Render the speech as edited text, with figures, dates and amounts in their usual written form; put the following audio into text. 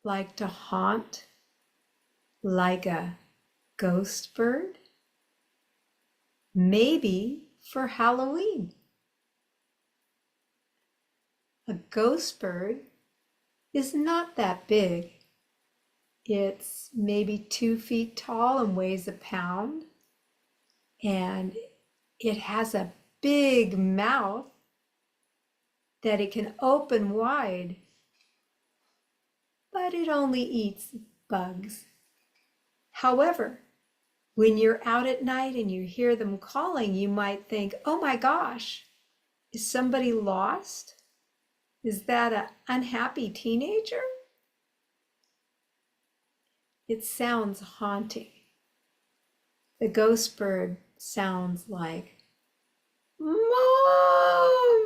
like to haunt like a ghost bird? Maybe for Halloween. A ghost bird is not that big. It's maybe 2 feet tall and weighs a pound. And it has a big mouth that it can open wide, but it only eats bugs. However, when you're out at night and you hear them calling, you might think, oh my gosh, is somebody lost? Is that an unhappy teenager? It sounds haunting. The ghost bird sounds like, Mom!